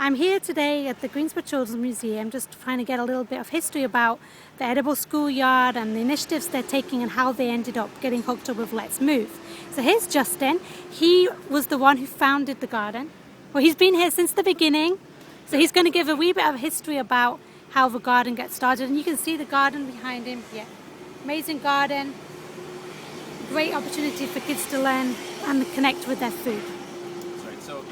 I'm here today at the Greensboro Children's Museum just trying to get a little bit of history about the Edible Schoolyard and the initiatives they're taking and how they ended up getting hooked up with Let's Move. So here's Justin. He was the one who founded the garden. Well, he's been here since the beginning. So he's going to give a wee bit of history about how the garden gets started. And you can see the garden behind him. Yeah, amazing garden. Great opportunity for kids to learn and connect with their food. Right. So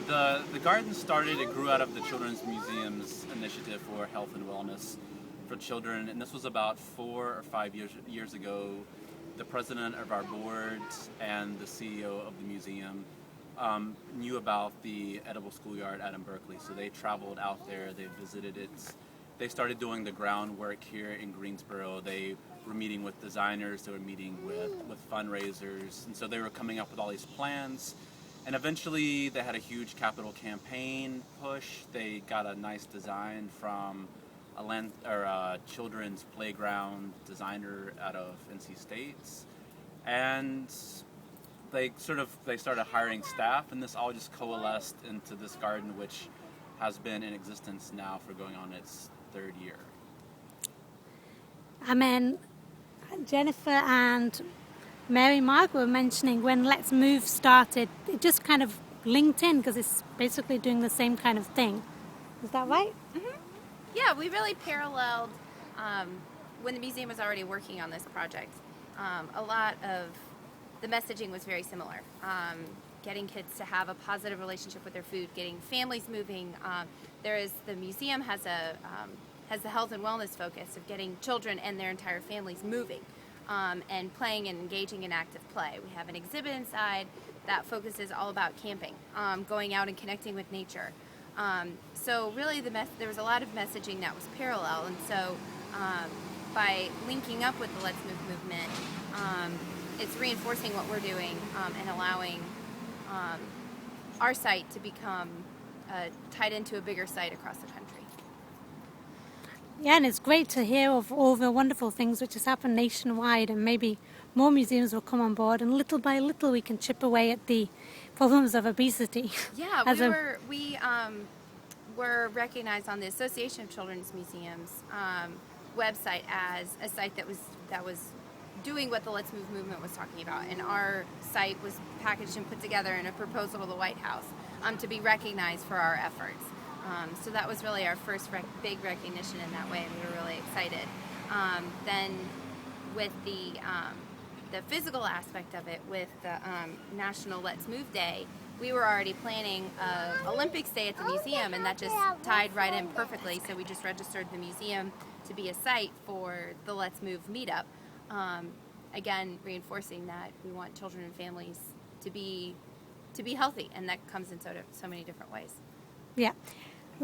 the garden started, it grew out of the Children's Museum's initiative for health and wellness for children. And this was about 4 or 5 years ago. The president of our board and the CEO of the museum knew about the Edible Schoolyard out in Berkeley. So they traveled out there, they visited it. They started doing the groundwork here in Greensboro. They were meeting with designers, they were meeting with fundraisers, and so they were coming up with all these plans. And eventually they had a huge capital campaign push. They got a nice design from a children's playground designer out of NC State. And they started hiring staff, and this all just coalesced into this garden, which has been in existence now for going on its 3rd year. And then Jennifer and Mary Mark were mentioning when Let's Move started, it just kind of linked in because it's basically doing the same kind of thing. Is that right? Mm-hmm. Yeah, we really paralleled when the museum was already working on this project. A lot of the messaging was very similar. Getting kids to have a positive relationship with their food, getting families moving. The museum has the health and wellness focus of getting children and their entire families moving and playing and engaging in active play. We have an exhibit inside that focuses all about camping, going out and connecting with nature. So really there was a lot of messaging that was parallel, and so by linking up with the Let's Move movement, it's reinforcing what we're doing and allowing our site to become tied into a bigger site across the country. Yeah, and it's great to hear of all the wonderful things which has happened nationwide, and maybe more museums will come on board, and little by little we can chip away at the problems of obesity. Yeah, we were recognized on the Association of Children's Museums website as a site that was doing what the Let's Move movement was talking about, and our site was packaged and put together in a proposal to the White House to be recognized for our efforts. So that was really our first big recognition in that way, and we were really excited. Then with the physical aspect of it, with the National Let's Move Day, we were already planning Olympics Day at the museum, and that just tied right in perfectly. So we just registered the museum to be a site for the Let's Move meetup. Again, reinforcing that we want children and families to be healthy, and that comes in so many different ways. Yeah.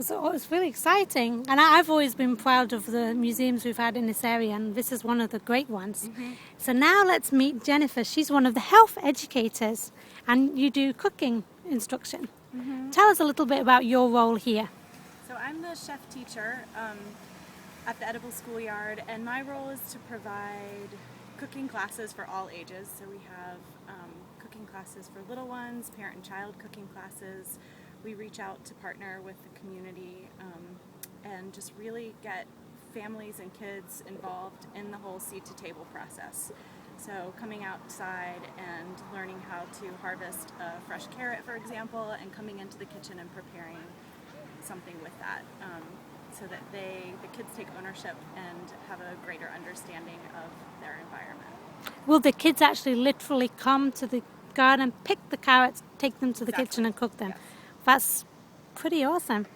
So it's really exciting, and I've always been proud of the museums we've had in this area, and this is one of the great ones. Mm-hmm. So now let's meet Jennifer. She's one of the health educators, and you do cooking instruction. Mm-hmm. Tell us a little bit about your role here. So I'm the chef teacher at the Edible Schoolyard, and my role is to provide cooking classes for all ages. So we have cooking classes for little ones, parent and child cooking classes. We reach out to partner with the community and just really get families and kids involved in the whole seed to table process. So coming outside and learning how to harvest a fresh carrot, for example, and coming into the kitchen and preparing something with that so that the kids take ownership and have a greater understanding of their environment. Will the kids actually literally come to the garden, pick the carrots, take them to the kitchen and cook them? Yes. That's pretty awesome.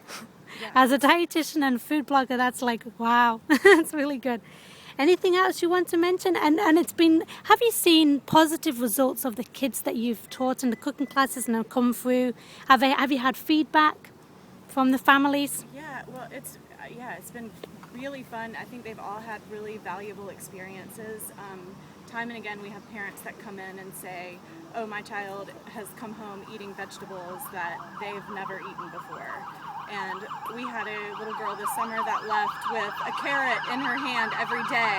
Yeah. As a dietitian and food blogger, that's like, wow, that's really good. Anything else you want to mention? And have you seen positive results of the kids that you've taught in the cooking classes and have come through? Have you had feedback from the families? Yeah, well, it's been really fun. I think they've all had really valuable experiences. Time and again, we have parents that come in and say, oh, my child has come home eating vegetables that they've never eaten before. And we had a little girl this summer that left with a carrot in her hand every day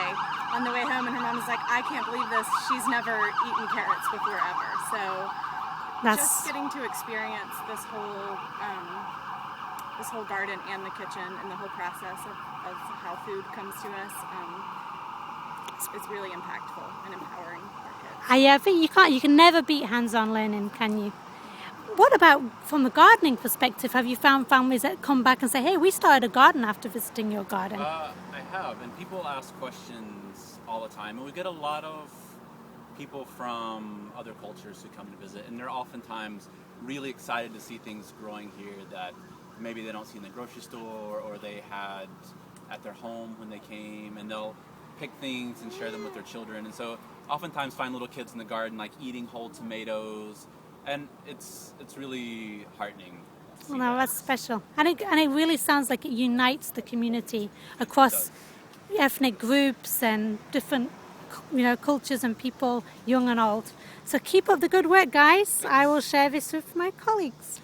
on the way home, and her mom was like, I can't believe this. She's never eaten carrots before ever. So just getting to experience this whole this whole garden and the kitchen and the whole process of how food comes to us, it's really impactful and empowering our kids. I think you can never beat hands-on learning, can you? What about from the gardening perspective? Have you found families that come back and say, hey, we started a garden after visiting your garden? I have, and people ask questions all the time, and we get a lot of people from other cultures who come to visit, and they're oftentimes really excited to see things growing here that maybe they don't see in the grocery store or they had at their home when they came, and they'll pick things and share them with their children. And so oftentimes find little kids in the garden like eating whole tomatoes, and it's really heartening. Well, no, that's special. And it really sounds like it unites the community across ethnic groups and different cultures and people, young and old. So keep up the good work, guys. I will share this with my colleagues.